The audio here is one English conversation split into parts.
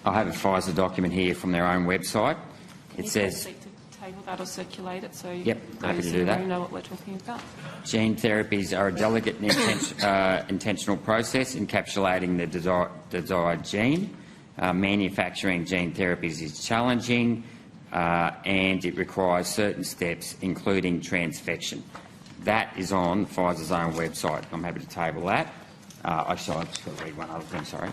I have a Pfizer document here from their own website. It says... seek to table that or circulate it so Yep, happy those to do in the that. room know what we're talking about. Gene therapies are a delicate and intentional process encapsulating the desired gene. Manufacturing gene therapies is challenging and it requires certain steps, including transfection. That is on Pfizer's own website. I'm happy to table that. Actually, I've just got to read one other thing, sorry.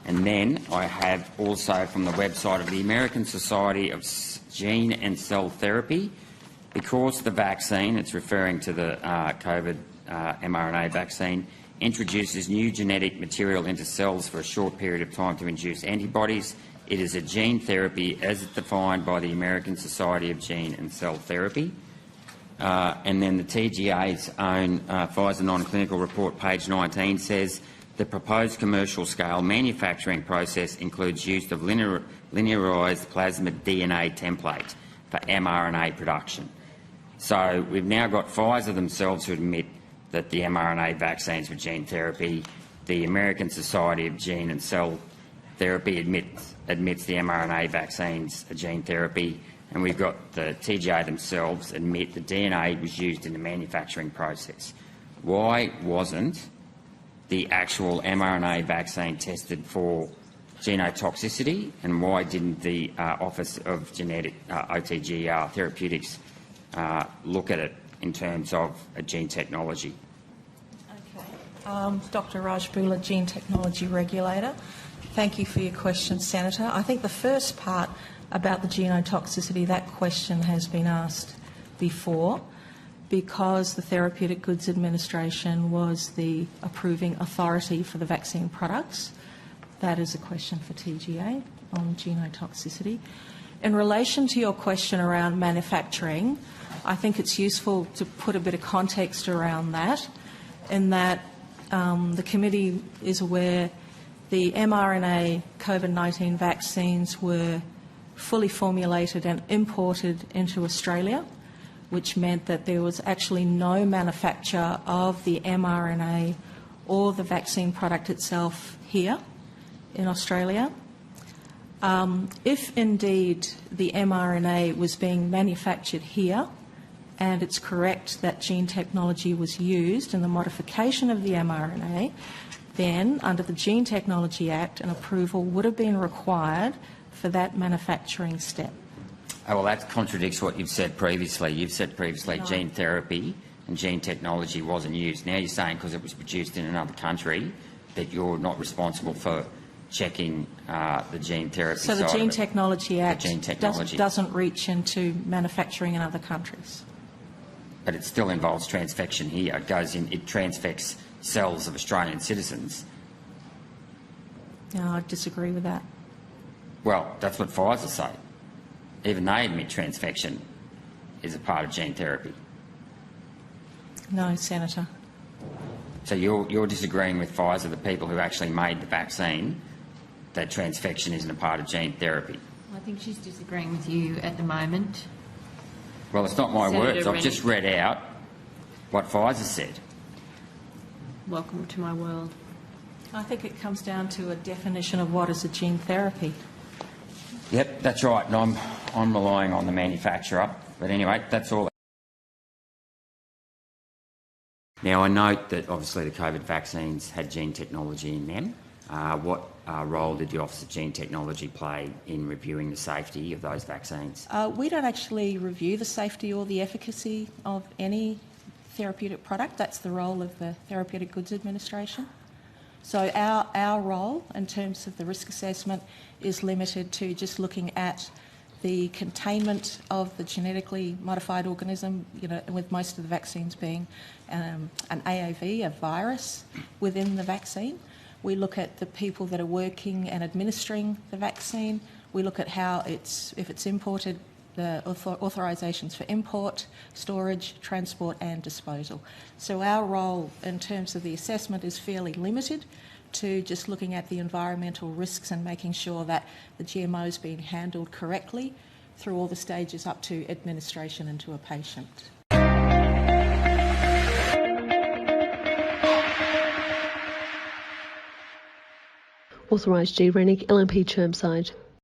And then I have also from the website of the American Society of Gene and Cell Therapy, because the vaccine, it's referring to the COVID mRNA vaccine, introduces new genetic material into cells for a short period of time to induce antibodies. It is a gene therapy as defined by the American Society of Gene and Cell Therapy. And then the TGA's own Pfizer non-clinical report, page 19, says the proposed commercial-scale manufacturing process includes use of linearised plasmid DNA template for mRNA production. So we've now got Pfizer themselves who admit that the mRNA vaccines were gene therapy. The American Society of Gene and Cell Therapy admits the mRNA vaccines are gene therapy. And we've got the TGA themselves admit the DNA was used in the manufacturing process. Why wasn't the actual mRNA vaccine tested for genotoxicity, and why didn't the Office of Genetic OTG Therapeutics look at it in terms of a gene technology? Okay. Dr. Rajbula, Gene Technology Regulator. Thank you for your question, Senator. I think the first part about the genotoxicity, that question has been asked before because the Therapeutic Goods Administration was the approving authority for the vaccine products. That is a question for TGA on genotoxicity. In relation to your question around manufacturing, I think it's useful to put a bit of context around that, in that the committee is aware the mRNA COVID-19 vaccines were fully formulated and imported into Australia, which meant that there was actually no manufacture of the mRNA or the vaccine product itself here in Australia. If indeed the mRNA was being manufactured here, and it's correct that gene technology was used in the modification of the mRNA, then under the Gene Technology Act an approval would have been required for that manufacturing step. Oh, well, that contradicts what you've said previously. You've said previously gene therapy and gene technology wasn't used. Now you're saying because it was produced in another country that you're not responsible for checking the gene therapy side of it. So the Gene Technology Act doesn't reach into manufacturing in other countries. But it still involves transfection here. It goes in, it transfects cells of Australian citizens. No, I disagree with that. Well, that's what Pfizer say. Even they admit transfection is a part of gene therapy. No, Senator. So you're disagreeing with Pfizer, the people who actually made the vaccine, that transfection isn't a part of gene therapy? I think she's disagreeing with you at the moment. Well, it's not my Senator words. I've just read out what Pfizer said. Welcome to my world. I think it comes down to a definition of what is a gene therapy. Yep, that's right, and I'm relying on the manufacturer. But anyway, that's all. Now, I note that obviously the COVID vaccines had gene technology in them. What role did the Office of Gene Technology play in reviewing the safety of those vaccines? We don't actually review the safety or the efficacy of any therapeutic product. That's the role of the Therapeutic Goods Administration. So our role in terms of the risk assessment is limited to just looking at the containment of the genetically modified organism, with most of the vaccines being an AAV, a virus, within the vaccine. We look at the people that are working and administering the vaccine. We look at how if it's imported, the authorisations for import, storage, transport and disposal. So our role in terms of the assessment is fairly limited to just looking at the environmental risks and making sure that the GMO is being handled correctly through all the stages up to administration into a patient. Authorised G. Rennick, LNP Chermside.